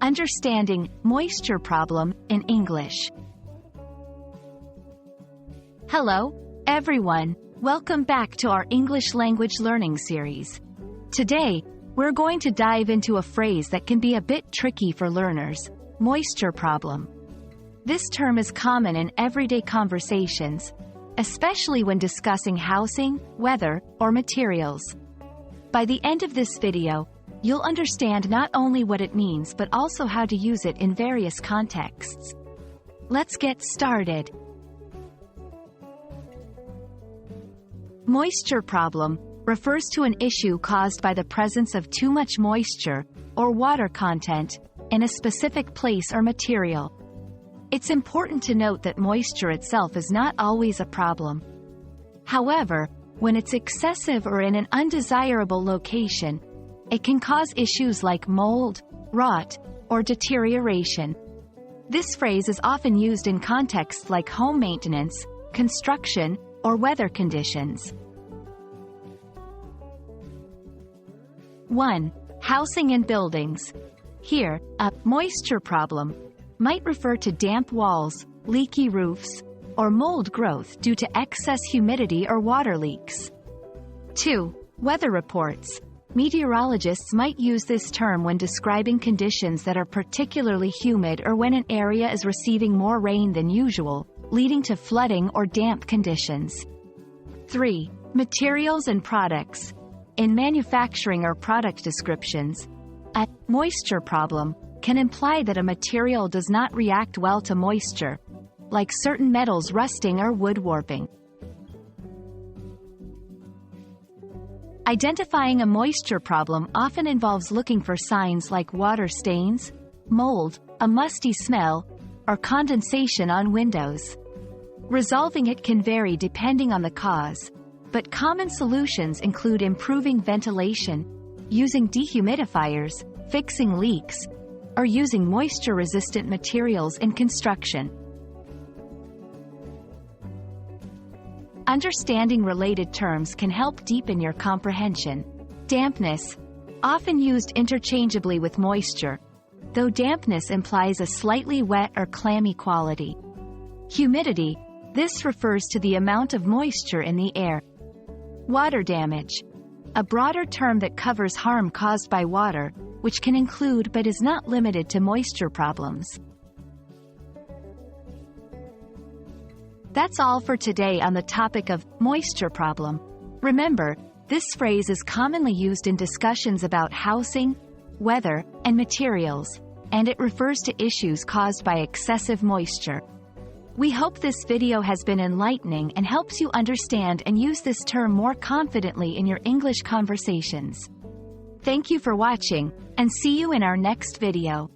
Understanding moisture problem in English. Hello, everyone. Welcome back to our English language learning series. Today, we're going to dive into a phrase that can be a bit tricky for learners: moisture problem. This term is common in everyday conversations, especially when discussing housing, weather, or materials. By the end of this video, you'll understand not only what it means but also how to use it in various contexts. Let's get started. Moisture problem refers to an issue caused by the presence of too much moisture, or water content, in a specific place or material. It's important to note that moisture itself is not always a problem. However, when it's excessive or in an undesirable location, it can cause issues like mold, rot, or deterioration. This phrase is often used in contexts like home maintenance, construction, or weather conditions. 1. Housing and buildings. Here, a moisture problem might refer to damp walls, leaky roofs, or mold growth due to excess humidity or water leaks. 2. Weather reports. Meteorologists might use this term when describing conditions that are particularly humid or when an area is receiving more rain than usual, leading to flooding or damp conditions. 3. Materials and products. In manufacturing or product descriptions, a moisture problem can imply that a material does not react well to moisture, like certain metals rusting or wood warping. Identifying a moisture problem often involves looking for signs like water stains, mold, a musty smell, or condensation on windows. Resolving it can vary depending on the cause, but common solutions include improving ventilation, using dehumidifiers, fixing leaks, or using moisture-resistant materials in construction. Understanding related terms can help deepen your comprehension. Dampness, often used interchangeably with moisture, though dampness implies a slightly wet or clammy quality. Humidity, this refers to the amount of moisture in the air. Water damage, a broader term that covers harm caused by water, which can include but is not limited to moisture problems. That's all for today on the topic of moisture problem. Remember, this phrase is commonly used in discussions about housing, weather, and materials, and it refers to issues caused by excessive moisture. We hope this video has been enlightening and helps you understand and use this term more confidently in your English conversations. Thank you for watching, and see you in our next video.